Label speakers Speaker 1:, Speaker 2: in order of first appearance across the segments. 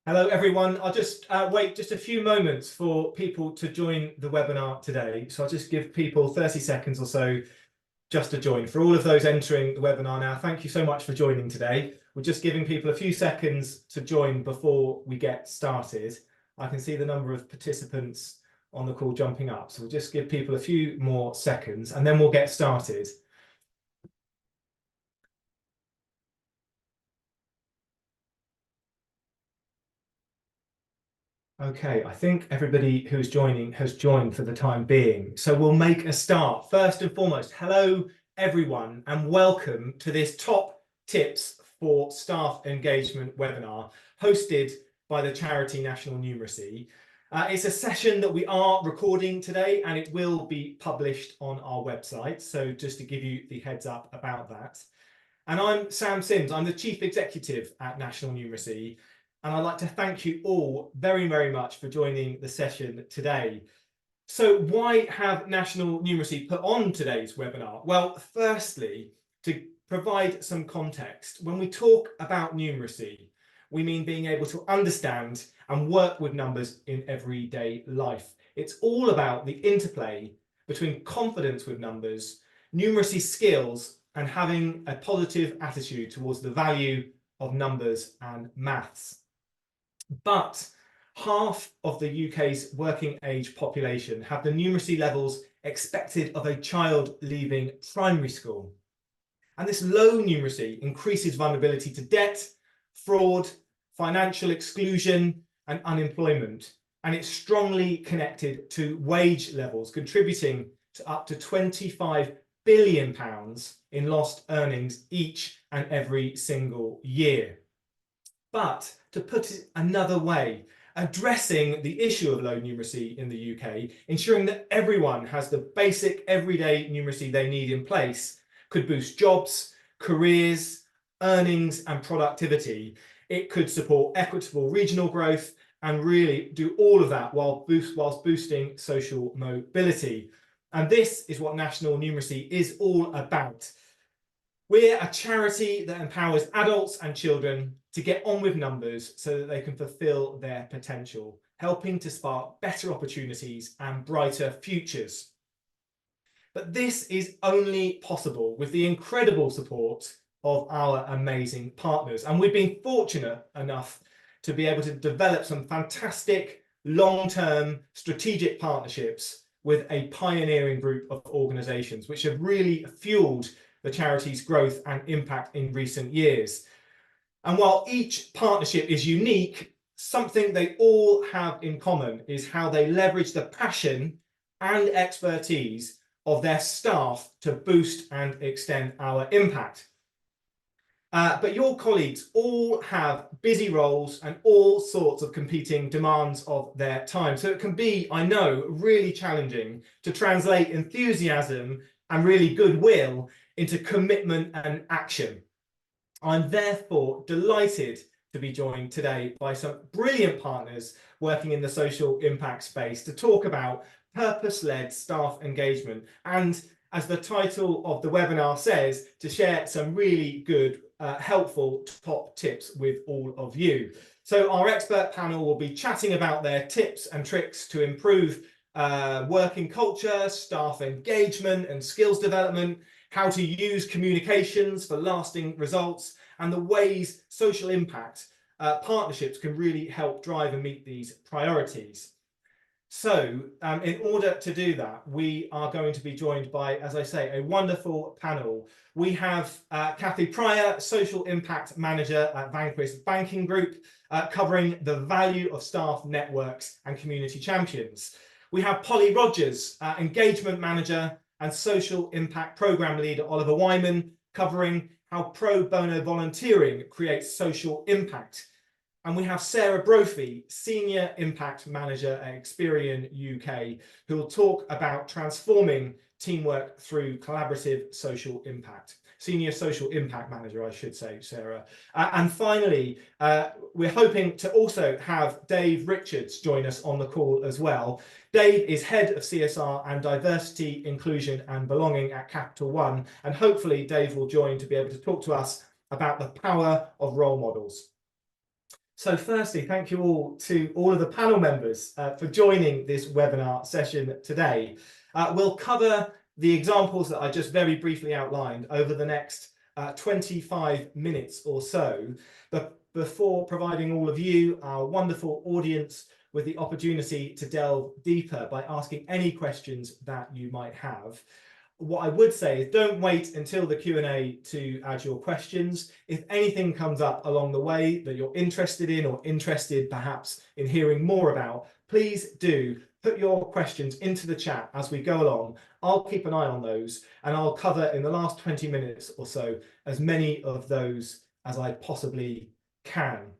Speaker 1: Hello, everyone. I'll just wait just a few moments for people to join the webinar today. So I'll just give people 30 seconds or so just to join. For all of those entering the webinar now, thank you so much for joining today. We're just giving people a few seconds to join before we get started. I can see the number of participants on the call jumping up. So we'll just give people a few more seconds and then we'll get started. Okay, I think everybody who's joining has joined for the time being. So we'll make a start. First and foremost, hello everyone and welcome to this top tips for staff engagement webinar hosted by the charity National Numeracy. It's a session that we are recording today and it will be published on our website. So just to give you the heads up about that. And I'm Sam Sims, I'm the Chief Executive at National Numeracy. And I'd like to thank you all very, very much for joining the session today. So why have National Numeracy put on today's webinar? Well, firstly, to provide some context, when we talk about numeracy, we mean being able to understand and work with numbers in everyday life. It's all about the interplay between confidence with numbers, numeracy skills, and having a positive attitude towards the value of numbers and maths. But half of the UK's working age population have the numeracy levels expected of a child leaving primary school. And this low numeracy increases vulnerability to debt, fraud, financial exclusion, and unemployment. And it's strongly connected to wage levels, contributing to up to £25 billion in lost earnings each and every single year. But to put it another way, addressing the issue of low numeracy in the UK, ensuring that everyone has the basic everyday numeracy they need in place, could boost jobs, careers, earnings and productivity. It could support equitable regional growth and really do all of that whilst boosting social mobility. And this is what National Numeracy is all about. We're a charity that empowers adults and children to get on with numbers so that they can fulfill their potential, helping to spark better opportunities and brighter futures. But this is only possible with the incredible support of our amazing partners. And we've been fortunate enough to be able to develop some fantastic long-term strategic partnerships with a pioneering group of organisations, which have really fueled the charity's growth and impact in recent years. And while each partnership is unique, something they all have in common is how they leverage the passion and expertise of their staff to boost and extend our impact. But your colleagues all have busy roles and all sorts of competing demands of their time. So it can be, I know, really challenging to translate enthusiasm and really goodwill into commitment and action. I'm therefore delighted to be joined today by some brilliant partners working in the social impact space to talk about purpose-led staff engagement and, as the title of the webinar says, to share some really good, helpful top tips with all of you. So our expert panel will be chatting about their tips and tricks to improve working culture, staff engagement and skills development, how to use communications for lasting results, and the ways social impact partnerships can really help drive and meet these priorities. So in order to do that, we are going to be joined by, as I say, a wonderful panel. We have Kathy Pryor, Social Impact Manager at Vanquis Banking Group, covering the value of staff networks and community champions. We have Polly Rogers, Engagement Manager and Social Impact Programme Leader Oliver Wyman, covering how pro bono volunteering creates social impact. And we have Sarah Brophy, Senior Impact Manager at Experian UK, who will talk about transforming teamwork through collaborative social impact. Senior Social Impact Manager, I should say, Sarah. And finally, we're hoping to also have Dave Richards join us on the call as well. Dave is Head of CSR and Diversity, Inclusion and Belonging at Capital One. And hopefully Dave will join to be able to talk to us about the power of role models. So firstly, thank you all to all of the panel members for joining this webinar session today. We'll cover the examples that I just very briefly outlined over the next 25 minutes or so, but before providing all of you, our wonderful audience, with the opportunity to delve deeper by asking any questions that you might have. What I would say is don't wait until the Q&A to add your questions. If anything comes up along the way that you're interested in or interested perhaps in hearing more about, please do put your questions into the chat as we go along. I'll keep an eye on those and I'll cover in the last 20 minutes or so as many of those as I possibly can.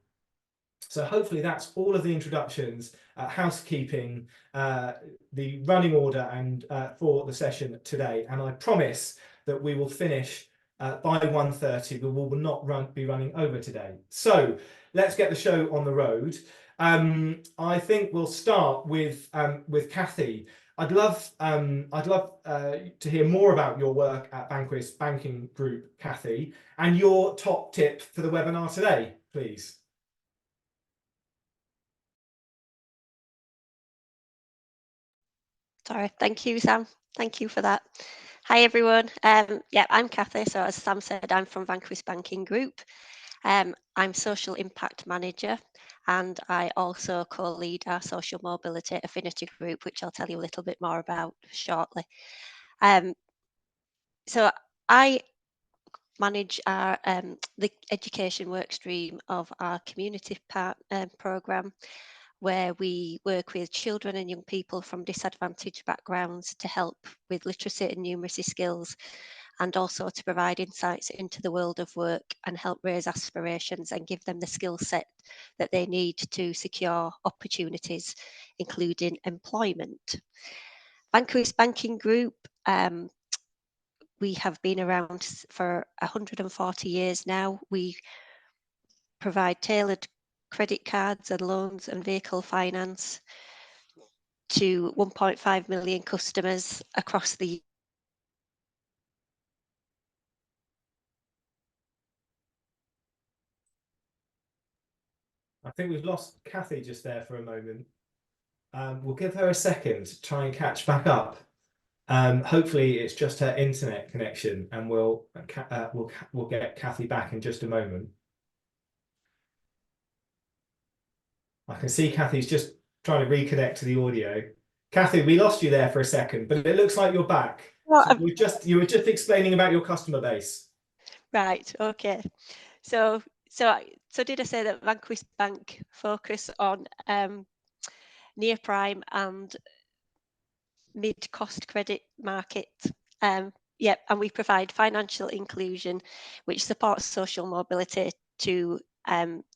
Speaker 1: So hopefully that's all of the introductions, housekeeping, the running order and for the session today. And I promise that we will finish by 1:30, but we will not be running over today. So let's get the show on the road. I think we'll start with Kathy. I'd love to hear more about your work at Vanquis Banking Group, Kathy, and your top tip for the webinar today, please.
Speaker 2: Sorry, thank you, Sam. Thank you for that. Hi, everyone. Yeah, I'm Kathy. So as Sam said, I'm from Vanquis Banking Group. I'm Social Impact Manager, and I also co-lead our Social Mobility Affinity Group, which I'll tell you a little bit more about shortly. So I manage our the education work stream of our community programme, where we work with children and young people from disadvantaged backgrounds to help with literacy and numeracy skills, and also to provide insights into the world of work and help raise aspirations and give them the skill set that they need to secure opportunities, including employment. Vanquis Banking Group, we have been around for 140 years now. We provide tailored credit cards and loans and vehicle finance to 1.5 million customers across the
Speaker 1: I think we've lost Kathy just there for a moment. We'll give her a second to try and catch back up. Hopefully it's just her internet connection, and we'll get Kathy back in just a moment. I can see Kathy's just trying to reconnect to the audio. Kathy, we lost you there for a second, but it looks like you're back.
Speaker 2: Well,
Speaker 1: So you were just explaining about your customer base.
Speaker 2: Right. Okay. So did I say that Vanquis Bank focus on near prime and mid-cost credit market? Yeah, and we provide financial inclusion, which supports social mobility to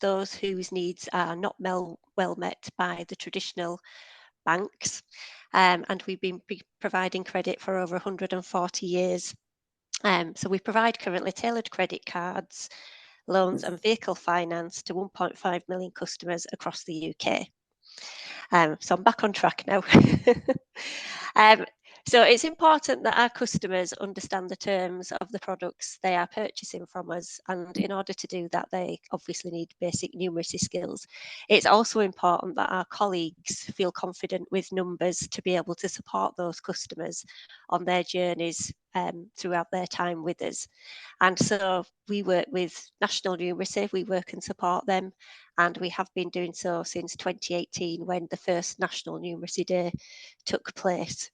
Speaker 2: those whose needs are not well met by the traditional banks. And we've been providing credit for over 140 years. So we provide currently tailored credit cards, loans and vehicle finance to 1.5 million customers across the UK. So I'm back on track now. So it's important that our customers understand the terms of the products they are purchasing from us, and in order to do that, they obviously need basic numeracy skills. It's also important that our colleagues feel confident with numbers to be able to support those customers on their journeys throughout their time with us. And so we work with National Numeracy, we work and support them, and we have been doing so since 2018, when the first National Numeracy Day took place.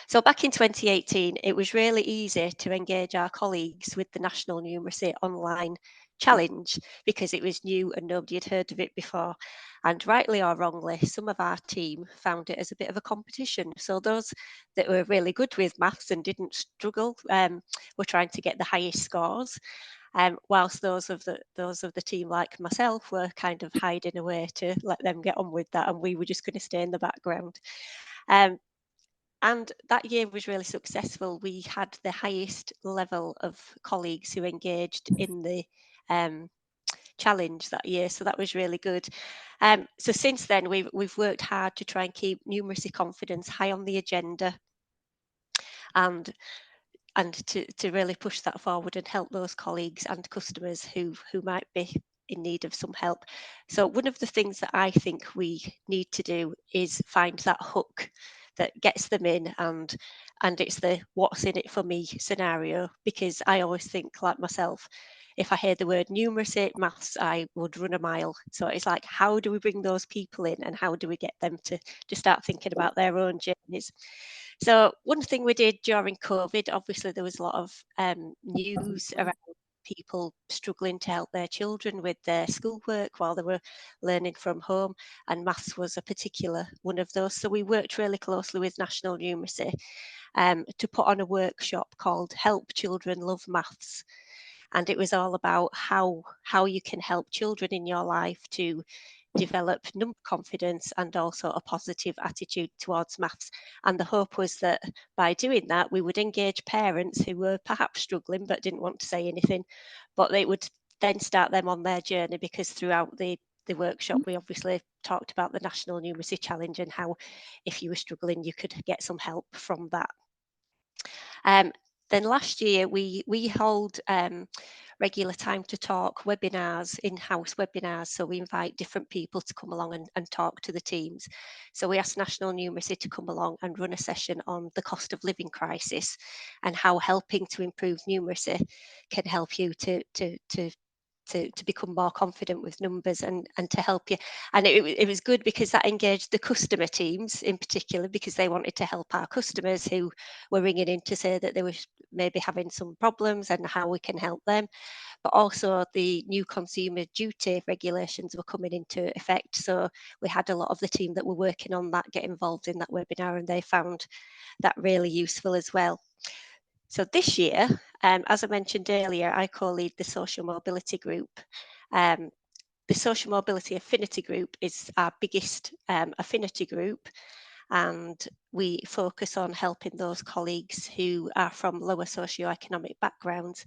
Speaker 2: So back in 2018, it was really easy to engage our colleagues with the National Numeracy Online Challenge because it was new and nobody had heard of it before. And rightly or wrongly, some of our team found it as a bit of a competition. So those that were really good with maths and didn't struggle were trying to get the highest scores. Whilst those of the team like myself were kind of hiding away to let them get on with that, and we were just going to stay in the background. And that year was really successful. We had the highest level of colleagues who engaged in the challenge that year, so that was really good. So since then, we've worked hard to try and keep numeracy confidence high on the agenda, and to really push that forward and help those colleagues and customers who might be in need of some help. So one of the things that I think we need to do is find that hook that gets them in, and it's the what's in it for me scenario, because I always think, like myself, if I hear the word numeracy, maths, I would run a mile. So it's like, how do we bring those people in, and how do we get them to start thinking about their own journeys? So one thing we did during COVID, obviously there was a lot of news around people struggling to help their children with their schoolwork while they were learning from home, and maths was a particular one of those. So we worked really closely with National Numeracy to put on a workshop called Help Children Love Maths. And it was all about how you can help children in your life to develop number confidence and also a positive attitude towards maths. And the hope was that by doing that, we would engage parents who were perhaps struggling but didn't want to say anything, but they would then start them on their journey, because throughout the workshop, we obviously talked about the National Numeracy Challenge and how if you were struggling, you could get some help from that. Then last year, we hold regular time to talk webinars, in-house webinars. So we invite different people to come along and talk to the teams. So we asked National Numeracy to come along and run a session on the cost of living crisis and how helping to improve numeracy can help you to become more confident with numbers and to help you. And it was good because that engaged the customer teams in particular, because they wanted to help our customers who were ringing in to say that they were maybe having some problems and how we can help them. But also the new consumer duty regulations were coming into effect. So we had a lot of the team that were working on that get involved in that webinar, and they found that really useful as well. So this year, as I mentioned earlier, I co-lead the Social Mobility Group. The Social Mobility Affinity Group is our biggest affinity group, and we focus on helping those colleagues who are from lower socioeconomic backgrounds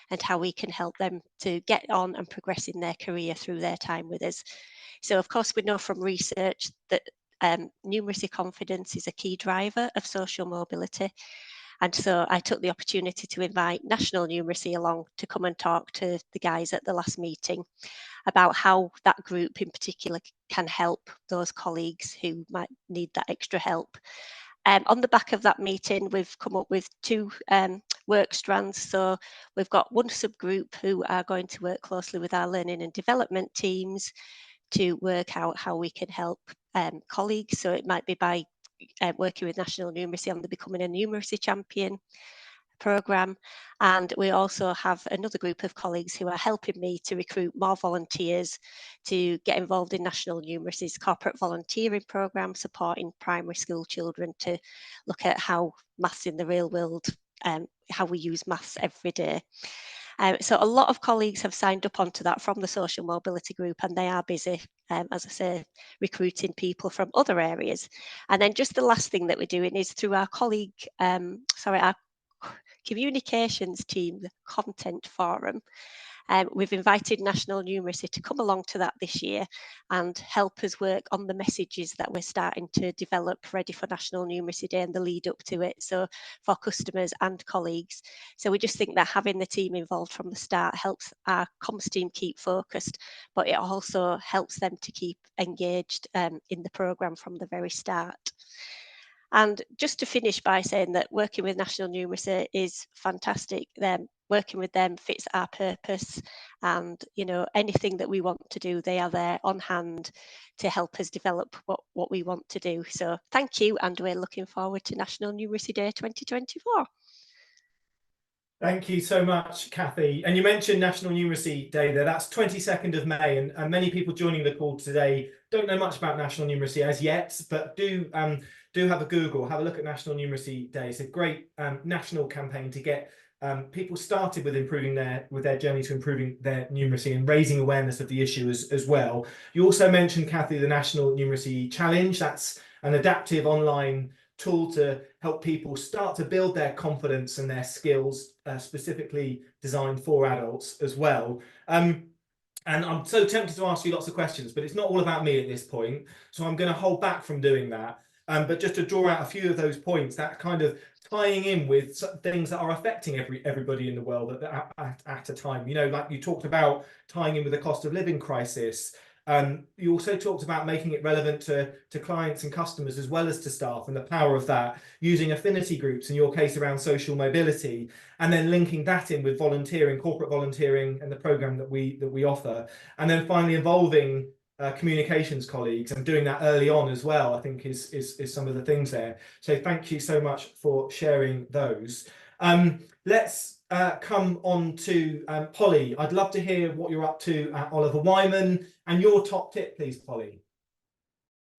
Speaker 2: and how we can help them to get on and progress in their career through their time with us. So of course we know from research that numeracy confidence is a key driver of social mobility. And so I took the opportunity to invite National Numeracy along to come and talk to the guys at the last meeting about how that group in particular can help those colleagues who might need that extra help. On the back of that meeting, we've come up with two work strands. So we've got one subgroup who are going to work closely with our learning and development teams to work out how we can help colleagues. So it might be by working with National Numeracy on the Becoming a Numeracy Champion programme. And we also have another group of colleagues who are helping me to recruit more volunteers to get involved in National Numeracy's corporate volunteering programme, supporting primary school children to look at how maths in the real world, how we use maths every day. So a lot of colleagues have signed up onto that from the Social Mobility Group, and they are busy, as I say, recruiting people from other areas. And then just the last thing that we're doing is through our our communications team, the content forum. We've invited National Numeracy to come along to that this year and help us work on the messages that we're starting to develop ready for National Numeracy Day and the lead up to it, so for customers and colleagues. So we just think that having the team involved from the start helps our comms team keep focused, but it also helps them to keep engaged in the programme from the very start. And just to finish by saying that working with National Numeracy is fantastic. Working with them fits our purpose, and anything that we want to do, they are there on hand to help us develop what we want to do. So thank you, and we're looking forward to National Numeracy Day 2024.
Speaker 1: Thank you so much, Kathy. And you mentioned National Numeracy Day there. That's 22nd of May, and many people joining the call today don't know much about National Numeracy as yet, but do have a Google, have a look at National Numeracy Day. It's a great national campaign to get people started with improving their journey to improving their numeracy and raising awareness of the issue as well. You also mentioned, Kathy, the National Numeracy Challenge. That's an adaptive online tool to help people start to build their confidence and their skills, specifically designed for adults as well. And I'm so tempted to ask you lots of questions, but it's not all about me at this point, so I'm going to hold back from doing that. But just to draw out a few of those points, that kind of tying in with things that are affecting everybody in the world at a time. You know, like you talked about tying in with the cost of living crisis. You also talked about making it relevant to clients and customers as well as to staff, and the power of that, using affinity groups, in your case around social mobility, and then linking that in with volunteering, corporate volunteering, and the program that we offer. And then finally involving communications colleagues and doing that early on as well, I think is some of the things there. So thank you so much for sharing those. Let's come on to Polly. I'd love to hear what you're up to at Oliver Wyman and your top tip, please, Polly.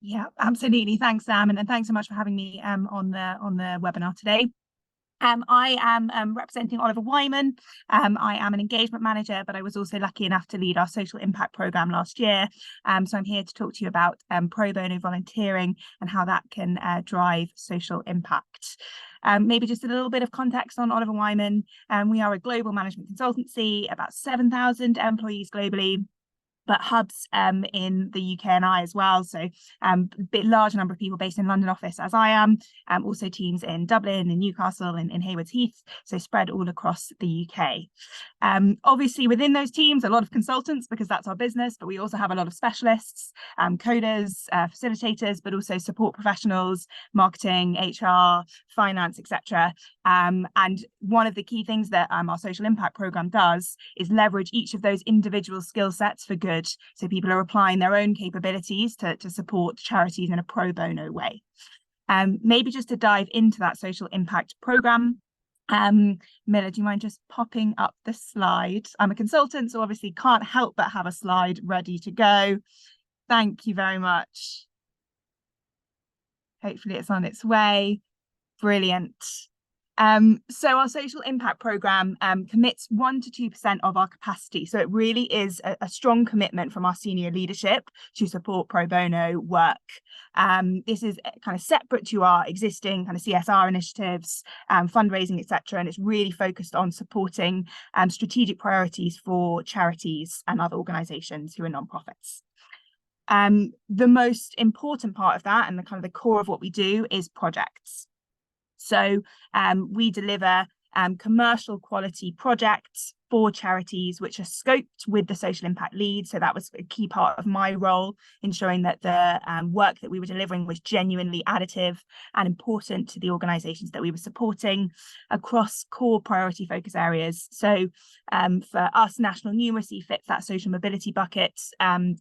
Speaker 3: Yeah, absolutely. Thanks, Sam, and thanks so much for having me on the webinar today. I am representing Oliver Wyman. I am an engagement manager, but I was also lucky enough to lead our social impact programme last year. So I'm here to talk to you about pro bono volunteering and how that can drive social impact. Maybe just a little bit of context on Oliver Wyman. We are a global management consultancy, about 7,000 employees globally, but hubs in the UK and I as well. So a bit larger number of people based in London office as I am, also teams in Dublin, in Newcastle, and in Haywards Heath, so spread all across the UK. Obviously within those teams, a lot of consultants because that's our business, but we also have a lot of specialists, coders, facilitators, but also support professionals, marketing, HR, finance, etc. And one of the key things that our social impact programme does is leverage each of those individual skill sets for good. So people are applying their own capabilities to support charities in a pro bono way. Maybe just to dive into that social impact programme. Miller, do you mind just popping up the slide? I'm a consultant, so obviously can't help but have a slide ready to go. Thank you very much. Hopefully it's on its way. Brilliant. So our social impact programme commits 1 to 2% of our capacity. So it really is a strong commitment from our senior leadership to support pro bono work. This is kind of separate to our existing kind of CSR initiatives, fundraising, etc. And it's really focused on supporting strategic priorities for charities and other organisations who are non-profits. The most important part of that and the kind of the core of what we do is projects. So we deliver commercial quality projects for charities which are scoped with the social impact lead. So that was a key part of my role, ensuring that the work that we were delivering was genuinely additive and important to the organisations that we were supporting across core priority focus areas. So for us, national numeracy fits that social mobility bucket. And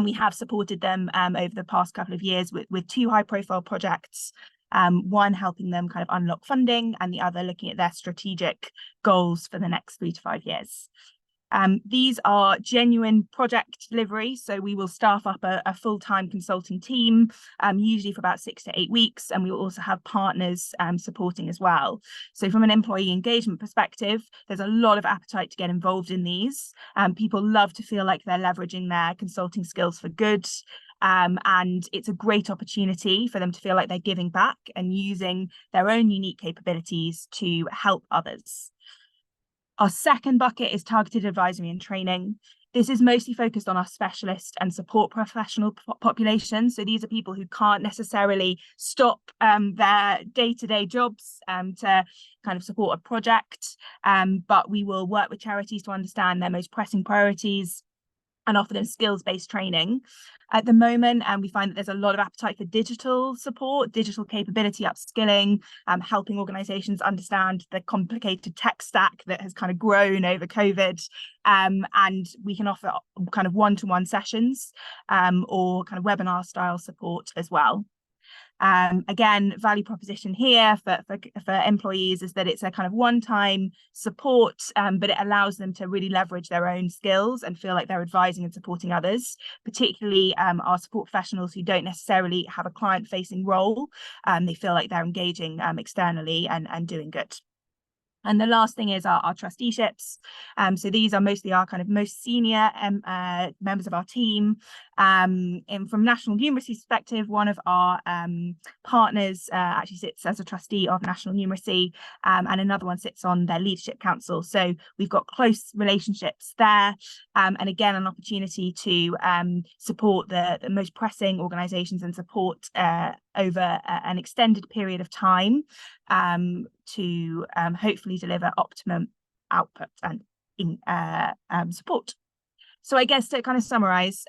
Speaker 3: we have supported them over the past couple of years with 2 high-profile projects. One helping them kind of unlock funding and the other looking at their strategic goals for the next 3 to 5 years. These are genuine project delivery, so we will staff up a full-time consulting team, usually for about 6 to 8 weeks, and we will also have partners supporting as well. So from an employee engagement perspective, there's a lot of appetite to get involved in these. People love to feel like they're leveraging their consulting skills for good. And it's a great opportunity for them to feel like they're giving back and using their own unique capabilities to help others. Our second bucket is targeted advisory and training. This is mostly focused on our specialist and support professional population. So these are people who can't necessarily stop their day-to-day jobs to kind of support a project, but we will work with charities to understand their most pressing priorities and offer them skills-based training. At the moment, we find that there's a lot of appetite for digital support, digital capability upskilling, helping organisations understand the complicated tech stack that has kind of grown over COVID. And we can offer kind of one-to-one sessions or kind of webinar style support as well. Again, value proposition here for employees is that it's a kind of one-time support, but it allows them to really leverage their own skills and feel like they're advising and supporting others, particularly our support professionals who don't necessarily have a client-facing role. They feel like they're engaging externally and doing good. And the last thing is our trusteeships. So these are mostly our kind of most senior members of our team. And from National Numeracy perspective, one of our partners actually sits as a trustee of National Numeracy, and another one sits on their leadership council. So we've got close relationships there, and again, an opportunity to support the most pressing organisations and support over an extended period of time to hopefully deliver optimum output and support. So I guess to kind of summarise,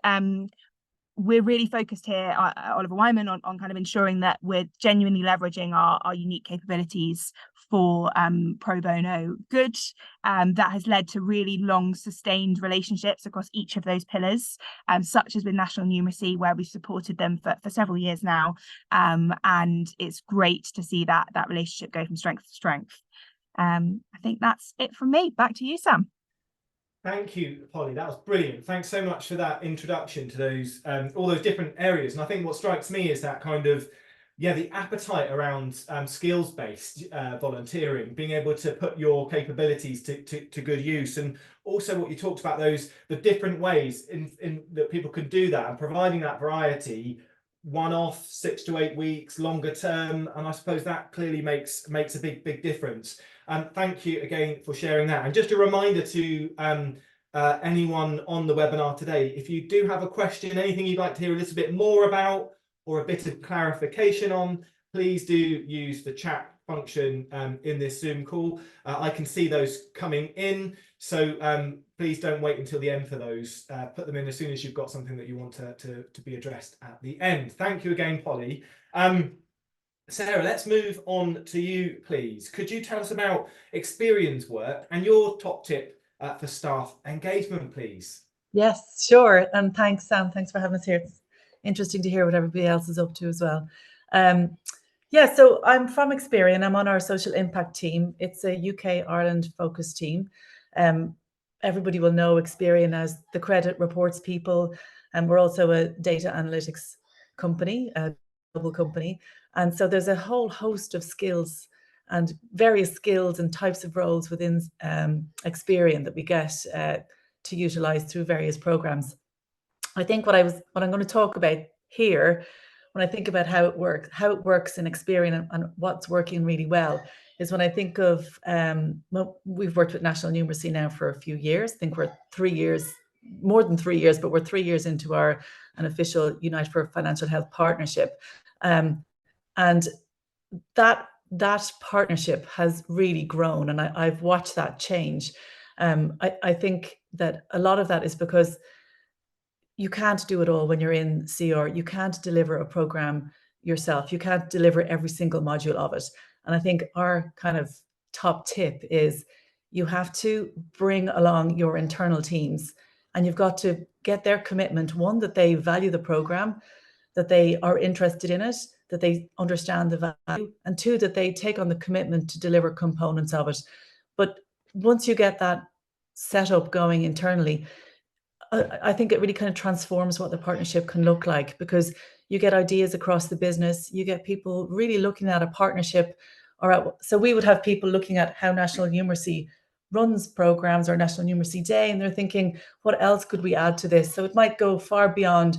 Speaker 3: we're really focused here, Oliver Wyman, on kind of ensuring that we're genuinely leveraging our unique capabilities for pro bono good. That has led to really long sustained relationships across each of those pillars, such as with National Numeracy, where we've supported them for several years now. And it's great to see that relationship go from strength to strength. I think that's it from me. Back to you, Sam.
Speaker 1: Thank you, Polly. That was brilliant. Thanks so much for that introduction to those all those different areas. And I think what strikes me is that kind of, the appetite around skills-based volunteering, being able to put your capabilities to good use, and also what you talked about, the different ways in that people can do that, and providing that variety, one-off, 6 to 8 weeks, longer term, and I suppose that clearly makes a big difference. Thank you again for sharing that. And just a reminder to anyone on the webinar today, if you do have a question, anything you'd like to hear a little bit more about or a bit of clarification on, please do use the chat function in this Zoom call. I can see those coming in, so please don't wait until the end for those. Put them in as soon as you've got something that you want to be addressed at the end. Thank you again, Polly. Sarah, let's move on to you, please. Could you tell us about Experian's work and your top tip for staff engagement, please?
Speaker 4: Yes, sure. And thanks, Sam. Thanks for having us here. It's interesting to hear what everybody else is up to as well. So I'm from Experian. I'm on our social impact team. It's a UK, Ireland focused team. Everybody will know Experian as the credit reports people, and we're also a data analytics company, a global company. And so there's a whole host of skills and various skills and types of roles within Experian that we get to utilize through various programs. I think what I'm going to talk about here, when I think about how it works in Experian and what's working really well, is when I think of, we've worked with National Numeracy now for a few years. I think we're 3 years, more than 3 years, but we're 3 years into an official Unite for Financial Health partnership. And that partnership has really grown, and I've watched that change. I think that a lot of that is because you can't do it all when you're in CR. You can't deliver a program yourself. You can't deliver every single module of it. And I think our kind of top tip is you have to bring along your internal teams, and you've got to get their commitment, one, that they value the program, that they are interested in it, that they understand the value, and two, that they take on the commitment to deliver components of it. But once you get that set up going internally, I think it really kind of transforms what the partnership can look like, because you get ideas across the business, you get people really looking at a partnership, so we would have people looking at how National Numeracy runs programs or National Numeracy Day, and they're thinking, what else could we add to this? So it might go far beyond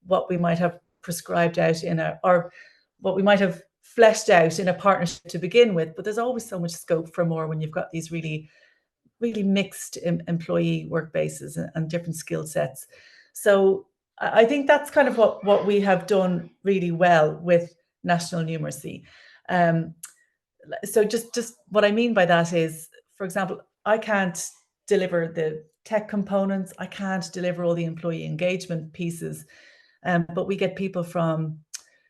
Speaker 4: what we might have prescribed out or what we might have fleshed out in a partnership to begin with, but there's always so much scope for more when you've got these really mixed employee work bases and different skill sets. So I think that's kind of what we have done really well with National Numeracy. So just what I mean by that is, for example, I can't deliver the tech components, I can't deliver all the employee engagement pieces, but we get people from,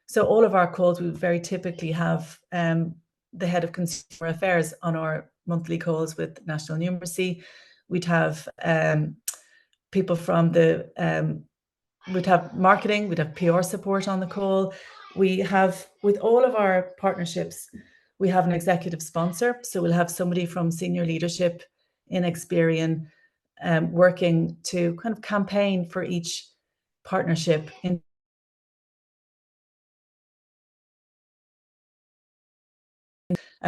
Speaker 4: so all of our calls, we would very typically have the head of consumer affairs on our monthly calls with National Numeracy. We'd have people from we'd have marketing, we'd have PR support on the call. We have, with all of our partnerships, we have an executive sponsor. So we'll have somebody from senior leadership in Experian working to kind of campaign for each partnership in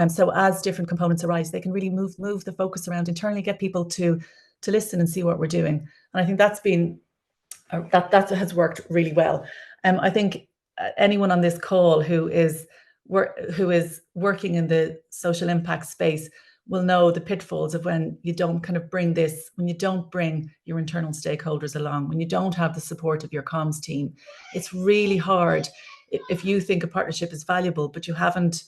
Speaker 4: So as different components arise, they can really move the focus around internally, get people to listen and see what we're doing. And I think that's been that has worked really well. I think anyone on this call who is working in the social impact space will know the pitfalls of when you don't kind of bring your internal stakeholders along, when you don't have the support of your comms team. It's really hard if you think a partnership is valuable, but you haven't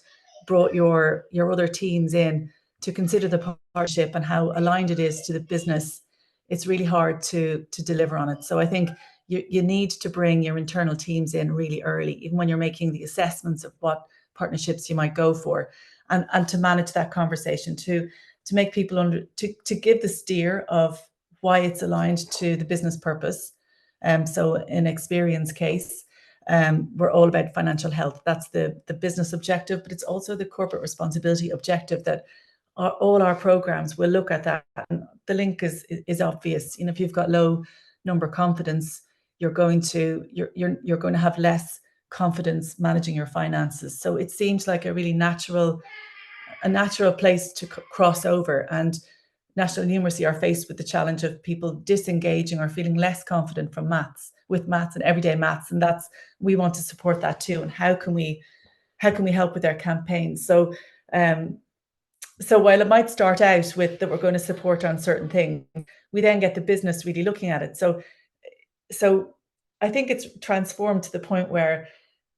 Speaker 4: brought your other teams in to consider the partnership and how aligned it is to the business. It's really hard to deliver on it. So I think you need to bring your internal teams in really early, even when you're making the assessments of what partnerships you might go for, and to manage that conversation, to make people to give the steer of why it's aligned to the business purpose. So in Experian's case, we're all about financial health. That's the business objective, but it's also the corporate responsibility objective that all our programs will look at that. And the link is obvious. You know, if you've got low number confidence, you're going to have less confidence managing your finances. So it seems like a really natural place to cross over. And National Numeracy are faced with the challenge of people disengaging or feeling less confident from maths and everyday maths, and we want to support that too. And how can we help with their campaigns? So so while it might start out with that we're going to support on certain things, we then get the business really looking at it. So I think it's transformed to the point where,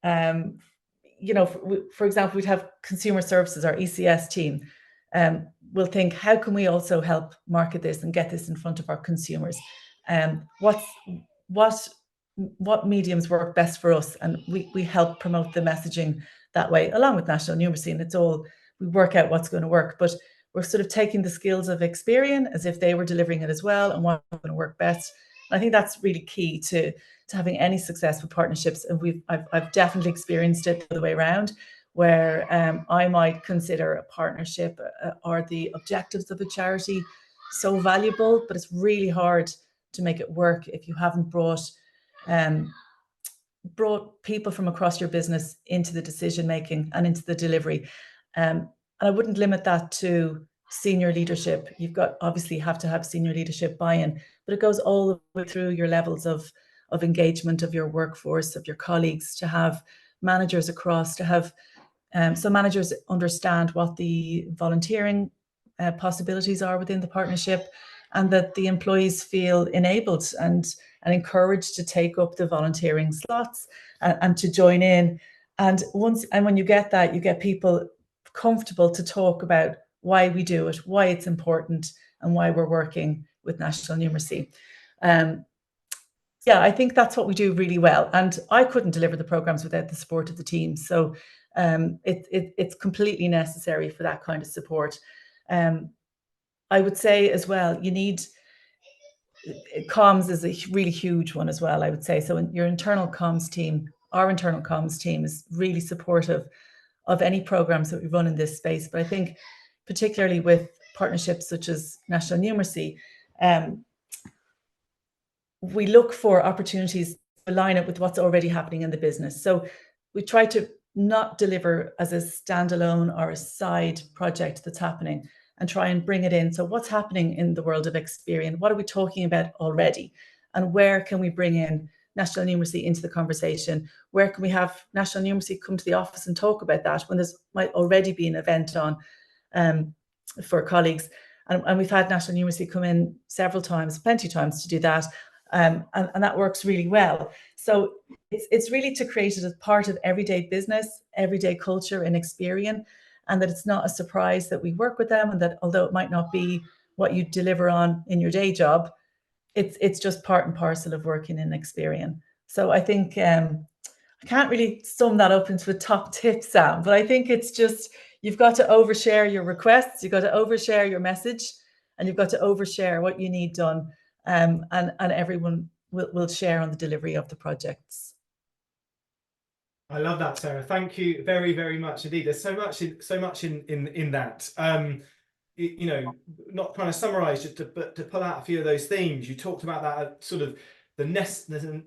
Speaker 4: you know, for example, we'd have consumer services, our ECS team, will think, how can we also help market this and get this in front of our consumers? What mediums work best for us? And we help promote the messaging that way, along with National Numeracy, and we work out what's going to work. But we're sort of taking the skills of Experian as if they were delivering it as well, and what's going to work best. And I think that's really key to having any success with partnerships. And I've definitely experienced it the other way around, where I might consider a partnership or the objectives of a charity so valuable, but it's really hard to make it work if you haven't brought people from across your business into the decision making and into the delivery. And I wouldn't limit that to senior leadership. You've got obviously have to have senior leadership buy-in, but it goes all the way through your levels of engagement of your workforce, of your colleagues, to have managers across, to have so managers understand what the volunteering possibilities are within the partnership, and that the employees feel enabled and encouraged to take up the volunteering slots and to join in. And when you get that, you get people comfortable to talk about why we do it, why it's important, and why we're working with National Numeracy. Yeah, I think that's what we do really well. And I couldn't deliver the programs without the support of the team. So it's completely necessary for that kind of support. I would say as well, you need comms is a really huge one as well, I would say. So your internal comms team, our internal comms team, is really supportive of any programs that we run in this space. But I think particularly with partnerships such as National Numeracy, we look for opportunities to align it with what's already happening in the business. So we try to not deliver as a standalone or a side project that's happening, and try and bring it in. So what's happening in the world of Experian? What are we talking about already? And where can we bring in National Numeracy into the conversation? Where can we have National Numeracy come to the office and talk about that when there's might already be an event on for colleagues? And we've had National Numeracy come in plenty of times to do that. And that works really well. So it's really to create it as part of everyday business, everyday culture in Experian, and that it's not a surprise that we work with them, and that although it might not be what you deliver on in your day job, it's just part and parcel of working in Experian. So I think I can't really sum that up into a top tip, Sam, but I think it's just you've got to overshare your requests, you've got to overshare your message, and you've got to overshare what you need done. And everyone will share on the delivery of the projects.
Speaker 1: I love that, Sarah. Thank you very, very much indeed. There's so much in that. You know, not trying to summarize, but to pull out a few of those themes. You talked about that sort of the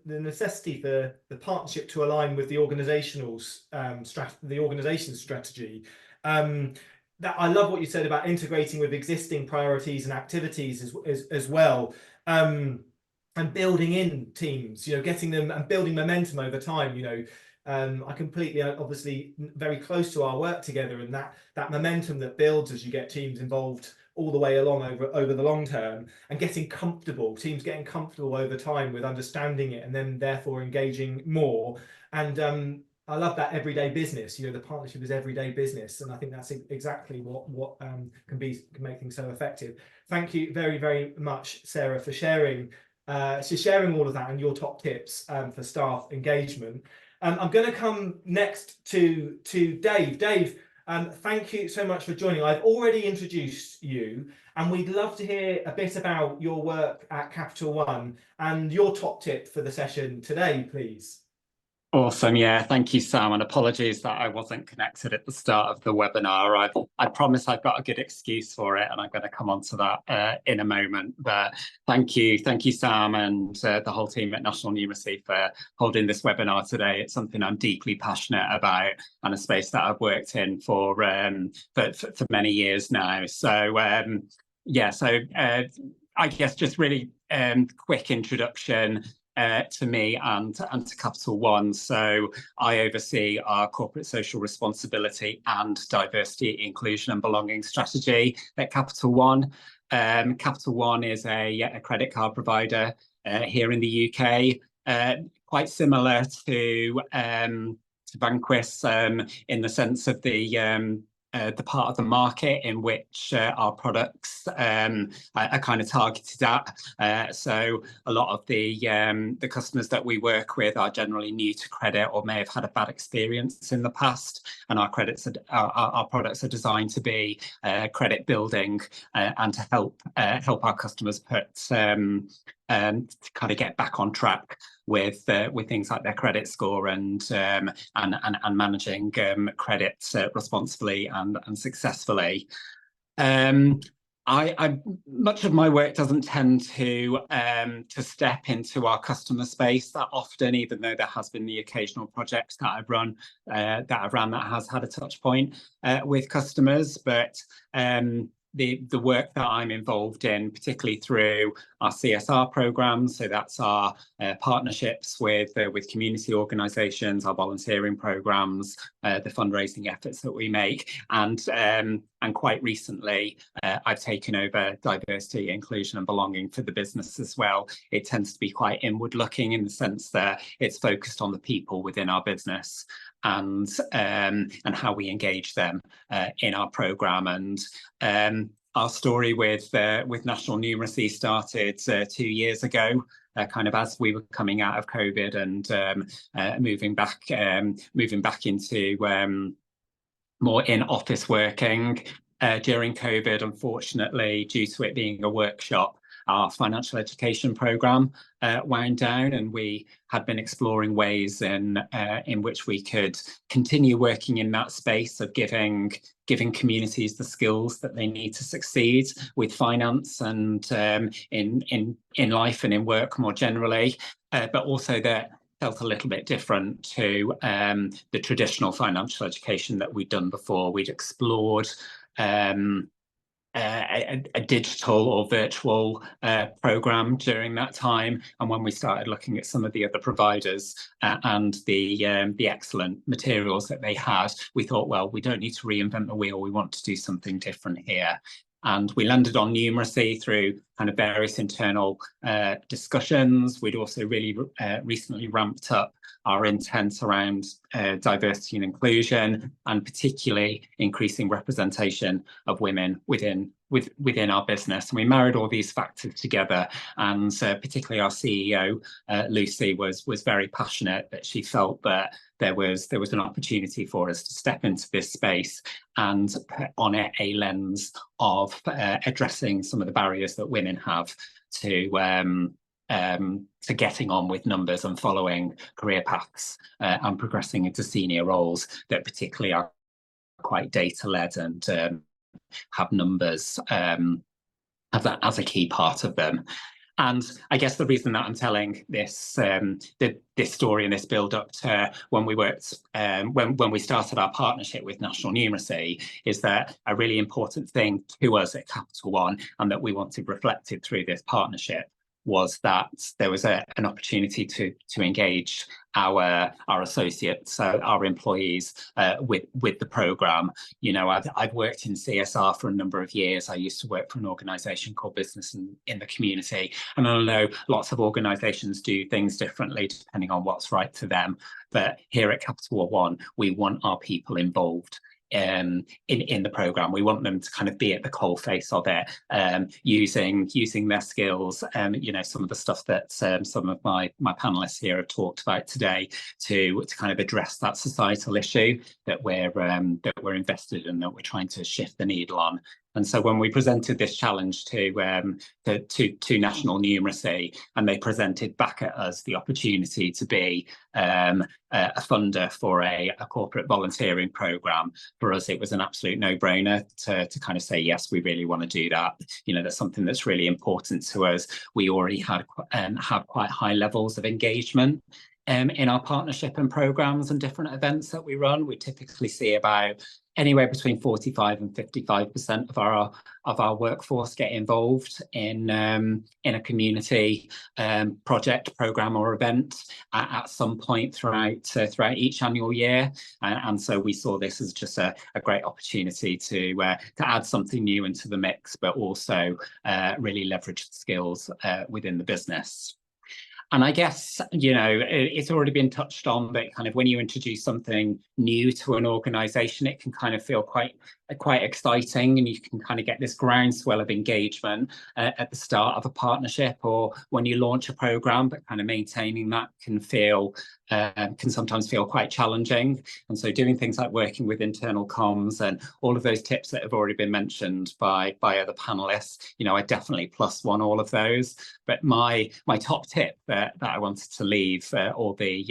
Speaker 1: necessity for the partnership to align with the organization's strategy, That I love what you said about integrating with existing priorities and activities as well, and building in teams, you know, getting them and building momentum over time. You know, I completely, obviously, very close to our work together, and that momentum that builds as you get teams involved all the way along over the long term, and getting comfortable, teams getting comfortable over time with understanding it, and then therefore engaging more. And I love that everyday business. You know, the partnership is everyday business, and I think that's exactly what can make things so effective. Thank you very, very much, Sarah, for sharing all of that and your top tips for staff engagement. I'm going to come next to Dave. Dave, thank you so much for joining. I've already introduced you, and we'd love to hear a bit about your work at Capital One and your top tip for the session today, please.
Speaker 5: Awesome. Yeah, thank you, Sam. And apologies that I wasn't connected at the start of the webinar. I promise I've got a good excuse for it, and I'm going to come on to that in a moment. But thank you, Sam, and the whole team at National Numeracy for holding this webinar today. It's something I'm deeply passionate about, and a space that I've worked in for many years now. So yeah, so I guess just really quick introduction to me and to Capital One. So I oversee our corporate social responsibility and diversity, inclusion and belonging strategy at Capital One. Capital One is a credit card provider here in the UK, quite similar to Vanquis in the sense of the part of the market in which our products are kind of targeted at. So a lot of the customers that we work with are generally new to credit or may have had a bad experience in the past, and our products are designed to be credit building and to help our customers to kind of get back on track with things like their credit score and managing credit responsibly and successfully. Much of my work doesn't tend to step into our customer space that often, even though there has been the occasional project that I've run that has had a touch point with customers, but the work that I'm involved in, particularly through our CSR programs, so that's our partnerships with community organisations, our volunteering programs, the fundraising efforts that we make, and quite recently I've taken over diversity, inclusion and belonging for the business as well. It tends to be quite inward looking in the sense that it's focused on the people within our business and how we engage them in our programme. And our story with National Numeracy started 2 years ago, kind of as we were coming out of COVID and moving back into more in-office working. During COVID, unfortunately, due to it being a workshop, our financial education programme wound down, and we had been exploring ways in which we could continue working in that space of giving communities the skills that they need to succeed with finance and in life and in work more generally, but also that felt a little bit different to the traditional financial education that we'd done before. We'd explored a digital or virtual program during that time, and when we started looking at some of the other providers and the excellent materials that they had, we thought, well, we don't need to reinvent the wheel, we want to do something different here. And we landed on Numeracy through kind of various internal discussions. We'd also really recently ramped up our intent around diversity and inclusion, and particularly increasing representation of women within our business. And we married all these factors together, and particularly our CEO, Lucy, was very passionate that she felt that there was an opportunity for us to step into this space and put on it a lens of addressing some of the barriers that women have to getting on with numbers and following career paths and progressing into senior roles that particularly are quite data-led and have numbers as a key part of them. And I guess the reason that I'm telling this this story and this build up to when we worked when we started our partnership with National Numeracy is that a really important thing to us at Capital One, and that we wanted reflected through this partnership, was that there was an opportunity to engage our associates, so our employees, with the programme. You know, I've worked in CSR for a number of years. I used to work for an organisation called Business in the Community, and I know lots of organisations do things differently depending on what's right to them. But here at Capital One, we want our people involved in the programme. We want them to kind of be at the coalface of it, using their skills, you know, some of the stuff that some of my panelists here have talked about today to kind of address that societal issue that we're invested in, that we're trying to shift the needle on. And so when we presented this challenge to National Numeracy, and they presented back at us the opportunity to be a funder for a corporate volunteering programme, for us it was an absolute no-brainer to kind of say, yes, we really want to do that. You know, that's something that's really important to us. We already have quite high levels of engagement in our partnership and programmes and different events that we run. We typically see about anywhere between 45 and 55% of our workforce get involved in a community project, programme or event at some point throughout each annual year. And so we saw this as just a great opportunity to add something new into the mix, but also really leverage the skills within the business. And I guess, you know, it's already been touched on, but kind of when you introduce something new to an organisation, it can kind of feel quite exciting, and you can kind of get this groundswell of engagement at the start of a partnership, or when you launch a programme, but kind of maintaining that can sometimes feel quite challenging. And so doing things like working with internal comms and all of those tips that have already been mentioned by other panelists, you know, I definitely +1 all of those. But my top tip that I wanted to leave all the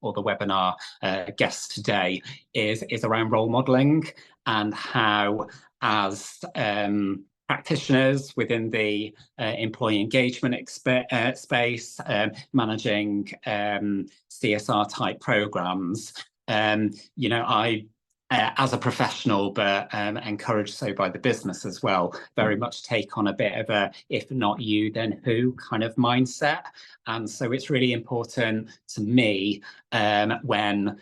Speaker 5: webinar guests today is around role modelling, and how, as practitioners within the employee engagement space, managing CSR type programs, you know, I as a professional, but encouraged so by the business as well, very much take on a bit of a if not you then who kind of mindset. And so it's really important to me when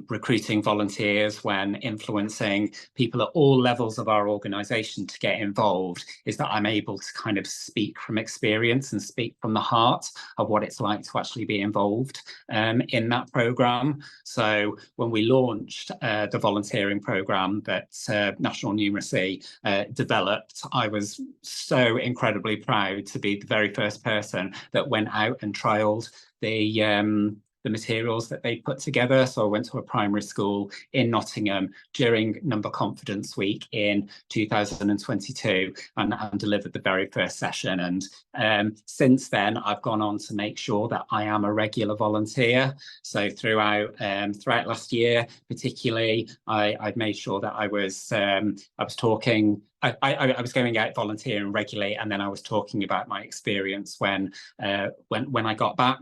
Speaker 5: recruiting volunteers, when influencing people at all levels of our organisation to get involved, is that I'm able to kind of speak from experience and speak from the heart of what it's like to actually be involved in that programme. So when we launched the volunteering programme that National Numeracy developed, I was so incredibly proud to be the very first person that went out and trialled the materials that they put together. So I went to a primary school in Nottingham during Number Confidence Week in 2022 and delivered the very first session. And since then, I've gone on to make sure that I am a regular volunteer. So throughout last year, particularly, I've made sure that I was talking. I was going out volunteering regularly, and then I was talking about my experience when I got back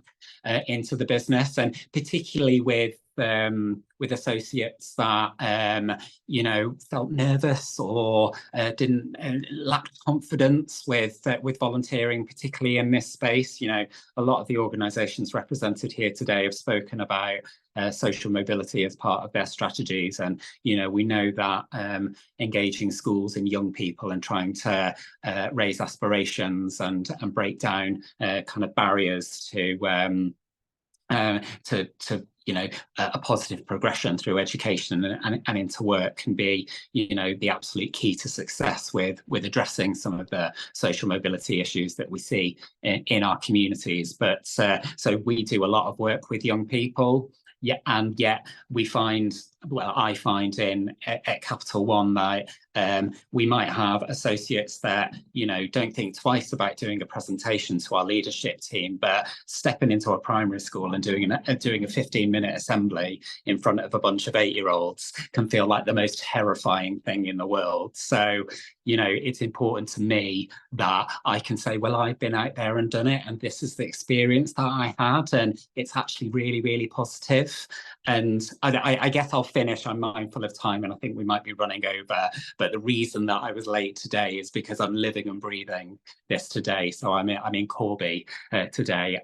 Speaker 5: into the business, and particularly with associates that you know, felt nervous or didn't lacked confidence with volunteering, particularly in this space. You know, a lot of the organisations represented here today have spoken about social mobility as part of their strategies, and you know, we know that engaging schools and young people and trying to raise aspirations and break down kind of barriers to you know, a positive progression through education and into work can be, you know, the absolute key to success with addressing some of the social mobility issues that we see in our communities. But so we do a lot of work with young people. Yeah, and yet we find, well, I find at Capital One that We might have associates that, you know, don't think twice about doing a presentation to our leadership team, but stepping into a primary school and doing a 15-minute assembly in front of a bunch of 8-year-olds can feel like the most terrifying thing in the world. So, you know, it's important to me that I can say, well, I've been out there and done it, and this is the experience that I had, and it's actually really, really positive. And I guess I'll finish. I'm mindful of time, and I think we might be running over. But the reason that I was late today is because I'm living and breathing this today. So I'm in Corby today,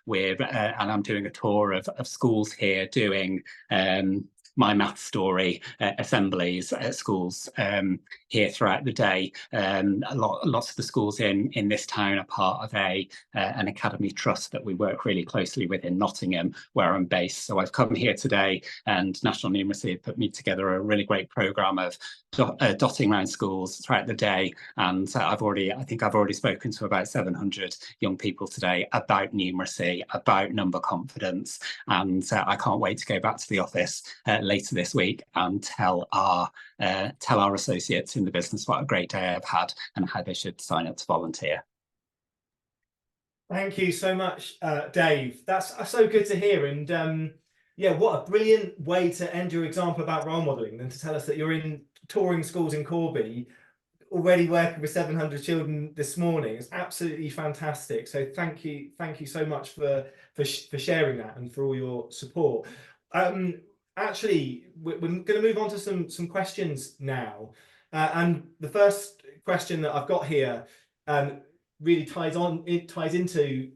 Speaker 5: with and I'm doing a tour of schools here, doing my math story assemblies at schools here throughout the day. Lots of the schools in this town are part of an academy trust that we work really closely with in Nottingham, where I'm based. So I've come here today, and National Numeracy have put me together a really great programme of dotting around schools throughout the day. And I think I've already spoken to about 700 young people today about numeracy, about number confidence. And I can't wait to go back to the office later this week and tell our associates in the business what a great day I've had and how they should sign up to volunteer.
Speaker 1: Thank you so much, Dave. That's so good to hear. And yeah, what a brilliant way to end your example about role modelling than to tell us that you're in touring schools in Corby, already working with 700 children this morning. It's absolutely fantastic. So thank you so much for sharing that and for all your support. Actually, we're going to move on to some questions now, and the first question that I've got here really ties into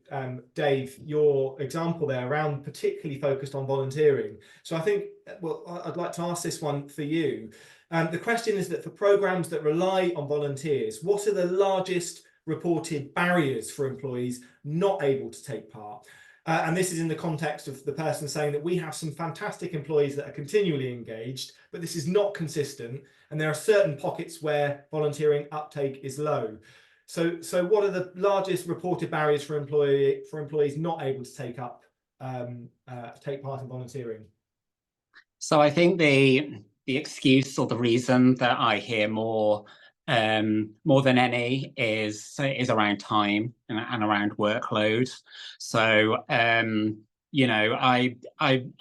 Speaker 1: Dave, your example there around particularly focused on volunteering. So I think, well, I'd like to ask this one for you. The question is that for programs that rely on volunteers, what are the largest reported barriers for employees not able to take part? And this is in the context of the person saying that we have some fantastic employees that are continually engaged, but this is not consistent, and there are certain pockets where volunteering uptake is low. So what are the largest reported barriers for employees not able to take part in volunteering?
Speaker 5: So I think the excuse or the reason that I hear more than any is around time and around workload. So you know, I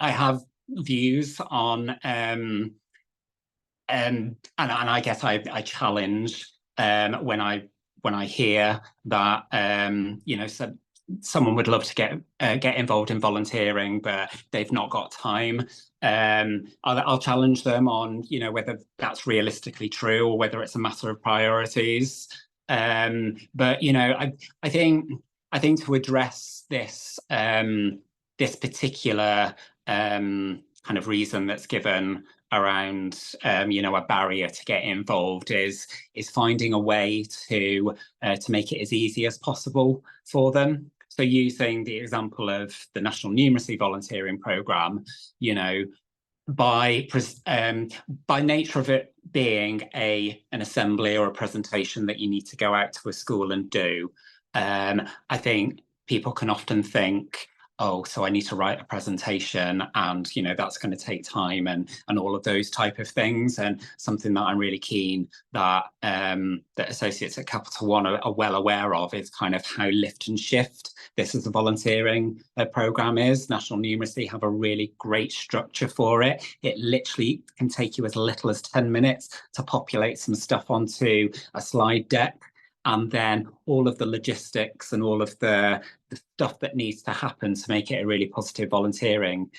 Speaker 5: have views on and I guess I challenge when I hear that you know, someone would love to get involved in volunteering, but they've not got time. I'll challenge them on, you know, whether that's realistically true or whether it's a matter of priorities. But you know, I think to address this this particular kind of reason that's given around you know, a barrier to get involved is finding a way to make it as easy as possible for them. So using the example of the National Numeracy volunteering programme, you know, by nature of it being an assembly or a presentation that you need to go out to a school and do, I think people can often think, oh, so I need to write a presentation, and you know, that's going to take time and all of those type of things. And something that I'm really keen that that associates at Capital One are well aware of is kind of how lift and shift this as a volunteering programme is. National Numeracy have a really great structure for it. It literally can take you as little as 10 minutes to populate some stuff onto a slide deck. And then all of the logistics and all of the stuff that needs to happen to make it a really positive volunteering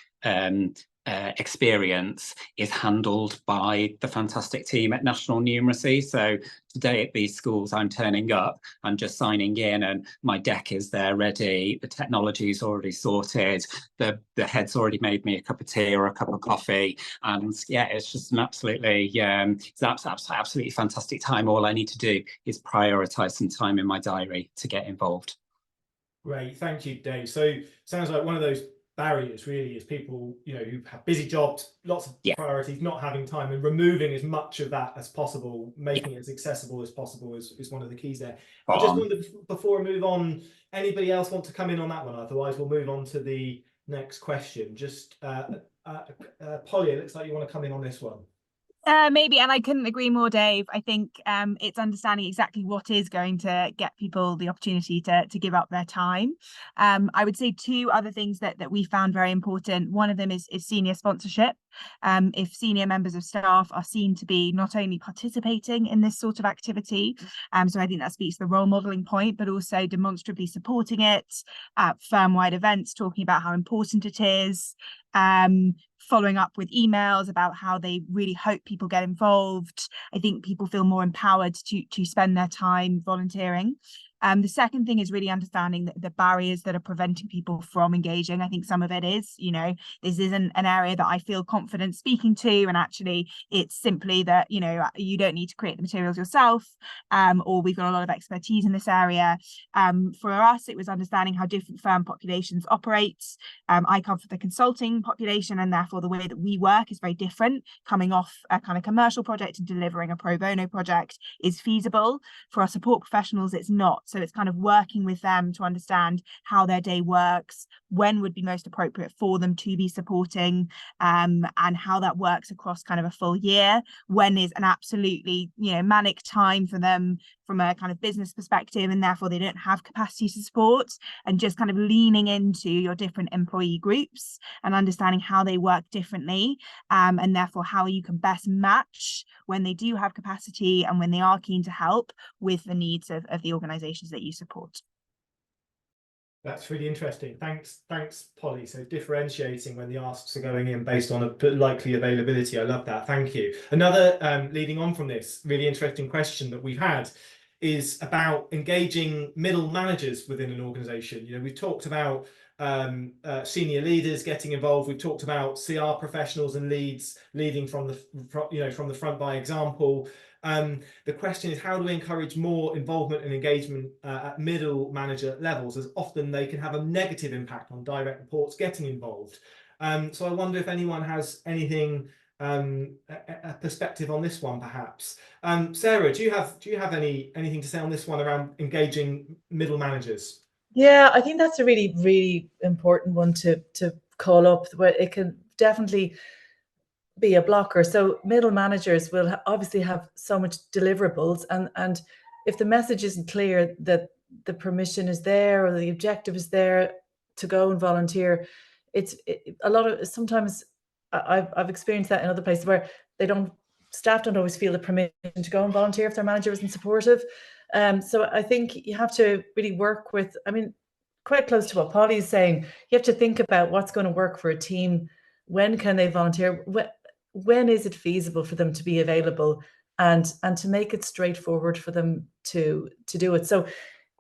Speaker 5: experience is handled by the fantastic team at National Numeracy. So today at these schools, I'm turning up, I'm just signing in, and my deck is there ready. The technology is already sorted. The head's already made me a cup of tea or a cup of coffee, and yeah, it's just an absolutely absolutely fantastic time. All I need to do is prioritise some time in my diary to get involved.
Speaker 1: Great, thank you, Dave. So sounds like one of those barriers really is people, you know, who have busy jobs, lots of priorities, not having time, and removing as much of that as possible, making it as accessible as possible is one of the keys there. I just wondered, before we move on, anybody else want to come in on that one? Otherwise we'll move on to the next question. Just Polly, it looks like you want to come in on this one.
Speaker 3: Maybe, and I couldn't agree more, Dave. I think it's understanding exactly what is going to get people the opportunity to give up their time. I would say two other things that we found very important. One of them is senior sponsorship. If senior members of staff are seen to be not only participating in this sort of activity, so I think that speaks to the role modelling point, but also demonstrably supporting it at firm-wide events, talking about how important it is, following up with emails about how they really hope people get involved. I think people feel more empowered to spend their time volunteering. The second thing is really understanding the barriers that are preventing people from engaging. I think some of it is, this isn't an area that I feel confident speaking to, and actually it's simply that, you don't need to create the materials yourself, or we've got a lot of expertise in this area. For us, it was understanding how different firm populations operate. I come from the consulting population, and therefore the way that we work is very different. Coming off a kind of commercial project and delivering a pro bono project is feasible. For our support professionals, it's not. So it's kind of working with them to understand how their day works, when would be most appropriate for them to be supporting, and how that works across kind of a full year, when is an absolutely, manic time for them from a kind of business perspective, and therefore they don't have capacity to support, and just kind of leaning into your different employee groups and understanding how they work differently, and therefore how you can best match when they do have capacity and when they are keen to help with the needs of the organizations that you support.
Speaker 1: That's really interesting. Thanks, Polly. So differentiating when the asks are going in based on a likely availability. I love that. Thank you. Another leading on from this really interesting question that we've had is about engaging middle managers within an organization. We've talked about senior leaders getting involved. We've talked about CR professionals and leads leading from the front by example. The question is, how do we encourage more involvement and engagement at middle manager levels, as often they can have a negative impact on direct reports getting involved. So I wonder if anyone has anything, a perspective on this one, perhaps. Sarah, do you have anything to say on this one around engaging middle managers?
Speaker 4: Yeah, I think that's a really, really important one to call up. Where it can definitely be a blocker. So middle managers will obviously have so much deliverables, and if the message isn't clear that the permission is there or the objective is there to go and volunteer, sometimes I've experienced that in other places where staff don't always feel the permission to go and volunteer if their manager isn't supportive. So I think you have to really work with, quite close to what Polly is saying, you have to think about what's going to work for a team. When can they volunteer? When is it feasible for them to be available, and to make it straightforward for them to do it. So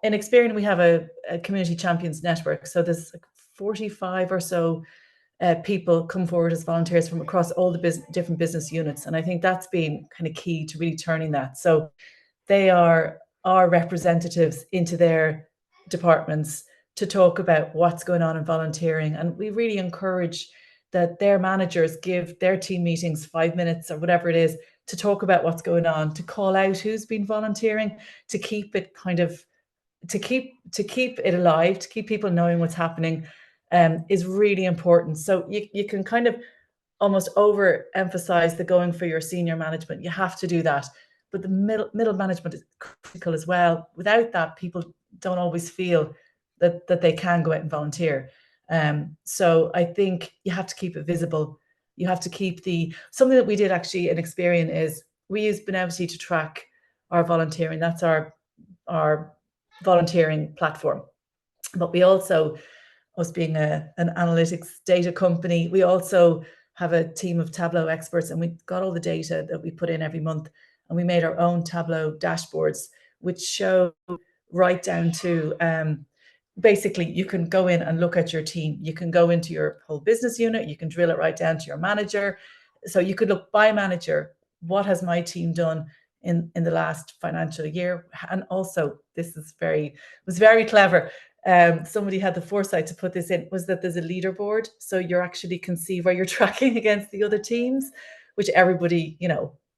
Speaker 4: in Experian, we have a community champions network. So there's 45 or so people come forward as volunteers from across all the different business units. And I think that's been kind of key to really turning that. So they are our representatives into their departments to talk about what's going on in volunteering. And we really encourage that their managers give their team meetings 5 minutes or whatever it is to talk about what's going on, to call out who's been volunteering, to keep it to keep it alive, to keep people knowing what's happening, is really important. So you can kind of almost overemphasize the going for your senior management. You have to do that. But the middle management is critical as well. Without that, people don't always feel that they can go out and volunteer. So I think you have to keep it visible. You have to keep something that we did actually in Experian is we use Numeracy to track our volunteering. That's our volunteering platform. But we also, us being an analytics data company, we also have a team of Tableau experts, and we got all the data that we put in every month, and we made our own Tableau dashboards, which show right down to basically, you can go in and look at your team. You can go into your whole business unit. You can drill it right down to your manager. So you could look by manager. What has my team done in the last financial year? And also, this was very clever. Somebody had the foresight to put this in, was that there's a leaderboard. So you actually can see where you're tracking against the other teams, which everybody,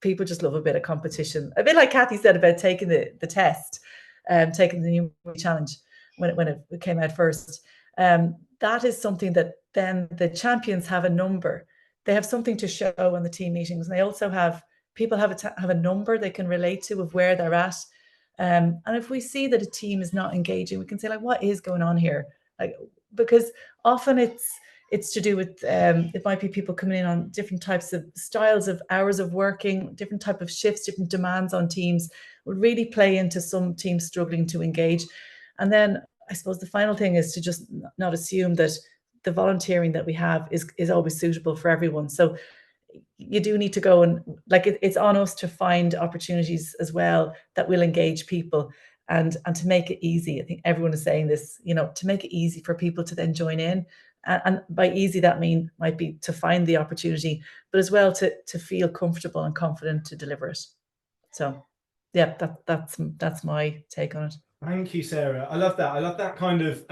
Speaker 4: people just love a bit of competition. A bit like Kathy said about taking the test, taking the Numeracy challenge. When it came out first, that is something that then the champions have a number. They have something to show in the team meetings, and they also have people have a number they can relate to of where they're at. And if we see that a team is not engaging, we can say, like, what is going on here? Like, because often it's to do with it might be people coming in on different types of styles of hours of working, different type of shifts, different demands on teams will really play into some teams struggling to engage. And then I suppose the final thing is to just not assume that the volunteering that we have is always suitable for everyone. So you do need to go and, like, it's on us to find opportunities as well that will engage people and to make it easy. I think everyone is saying this, you know, to make it easy for people to then join in. And by easy, that might be to find the opportunity, but as well to feel comfortable and confident to deliver it. So yeah, that's my take on it.
Speaker 1: Thank you, Sarah. I love that. I love that kind of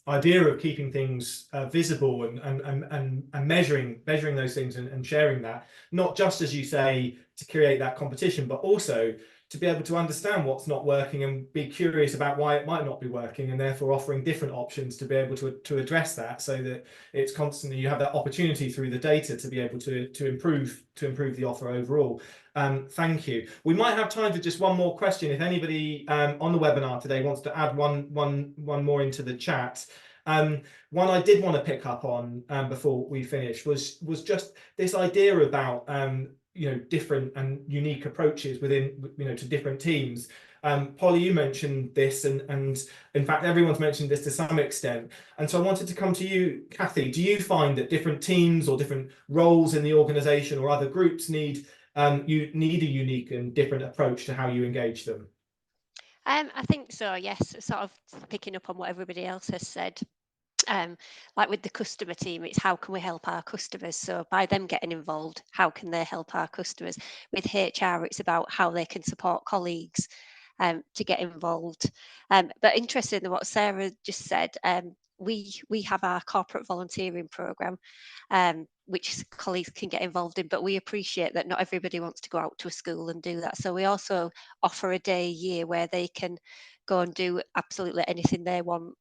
Speaker 1: idea of keeping things visible and measuring those things and sharing that, not just, as you say, to create that competition, but also to be able to understand what's not working and be curious about why it might not be working, and therefore offering different options to be able to address that, so that it's constantly, you have that opportunity through the data to be able to improve the offer overall. Thank you. We might have time for just one more question. If anybody on the webinar today wants to add one more into the chat. One I did want to pick up on before we finish was just this idea about you know, different and unique approaches within, you know, to different teams. Polly, you mentioned this, and in fact everyone's mentioned this to some extent, and so I wanted to come to you, Kathy. Do you find that different teams or different roles in the organisation or other groups need a unique and different approach to how you engage them?
Speaker 2: I think so, yes. Sort of picking up on what everybody else has said. Like with the customer team, it's how can we help our customers? So by them getting involved, how can they help our customers? With HR, it's about how they can support colleagues to get involved. But interested in what Sarah just said, we have our corporate volunteering programme, which colleagues can get involved in, but we appreciate that not everybody wants to go out to a school and do that. So we also offer a day a year where they can go and do absolutely anything they want,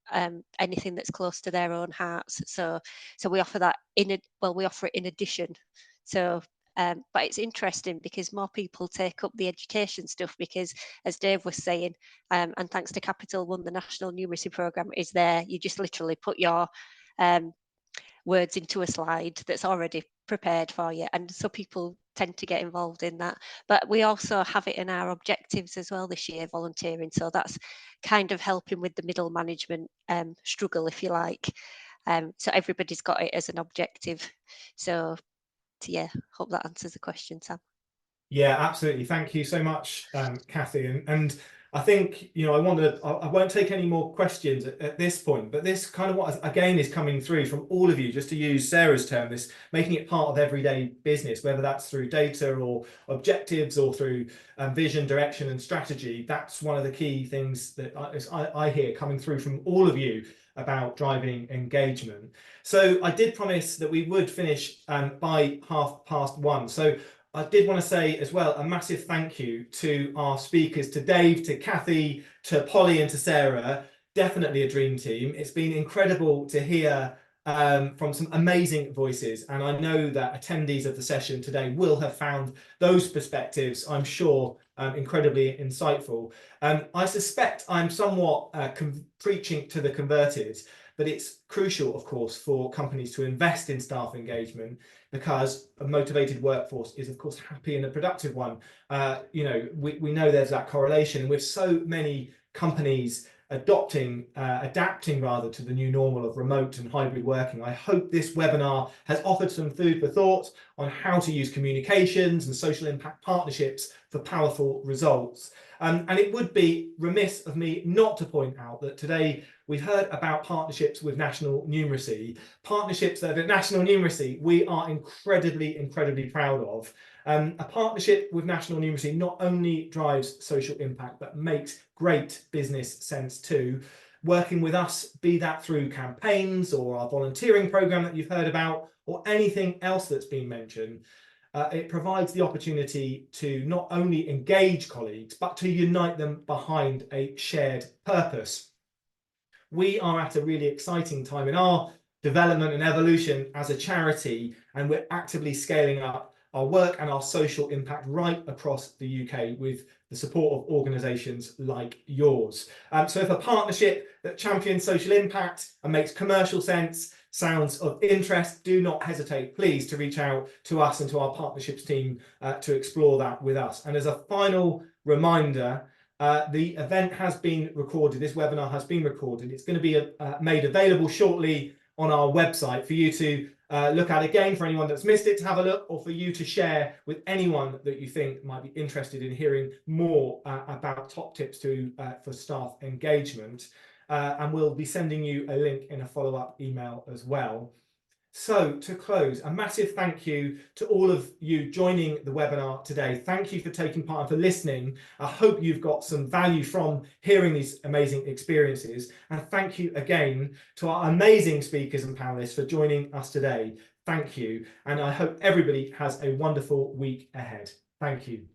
Speaker 2: anything that's close to their own hearts. So we offer that we offer it in addition. So but it's interesting because more people take up the education stuff, because as Dave was saying, and thanks to Capital One, the National Numeracy Programme is there. You just literally put your words into a slide that's already prepared for you, and so people tend to get involved in that. But we also have it in our objectives as well this year, volunteering, so that's kind of helping with the middle management struggle, if you like. So everybody's got it as an objective. So yeah, hope that answers the question, Sam.
Speaker 1: Yeah, absolutely. Thank you so much, Kathy. And I think, you know, I won't take any more questions at this point, but this kind of what again is coming through from all of you, just to use Sarah's term, this making it part of everyday business, whether that's through data or objectives or through vision, direction and strategy. That's one of the key things that I hear coming through from all of you about driving engagement. So I did promise that we would finish by 1:30. So I did want to say as well a massive thank you to our speakers, to Dave, to Kathy, to Polly and to Sarah. Definitely a dream team. It's been incredible to hear from some amazing voices, and I know that attendees of the session today will have found those perspectives, I'm sure, incredibly insightful. I suspect I'm somewhat preaching to the converted, but it's crucial, of course, for companies to invest in staff engagement, because a motivated workforce is, of course, happy and a productive one. You know, we know there's that correlation with so many companies adapting rather to the new normal of remote and hybrid working. I hope this webinar has offered some food for thought on how to use communications and social impact partnerships for powerful results. And it would be remiss of me not to point out that today we've heard about partnerships with National Numeracy, partnerships that at National Numeracy we are incredibly proud of. A partnership with National Numeracy not only drives social impact, but makes great business sense too. Working with us, be that through campaigns or our volunteering program that you've heard about, or anything else that's been mentioned, it provides the opportunity to not only engage colleagues, but to unite them behind a shared purpose. We are at a really exciting time in our development and evolution as a charity, and we're actively scaling up our work and our social impact right across the UK with the support of organisations like yours. So if a partnership that champions social impact and makes commercial sense sounds of interest, do not hesitate, please, to reach out to us and to our partnerships team to explore that with us. And as a final reminder, the event has been recorded, this webinar has been recorded. It's going to be made available shortly on our website for you to look at again, for anyone that's missed it to have a look, or for you to share with anyone that you think might be interested in hearing more about top tips for staff engagement. And we'll be sending you a link in a follow-up email as well. So to close, a massive thank you to all of you joining the webinar today. Thank you for taking part and for listening. I hope you've got some value from hearing these amazing experiences. And thank you again to our amazing speakers and panelists for joining us today. Thank you. And I hope everybody has a wonderful week ahead. Thank you.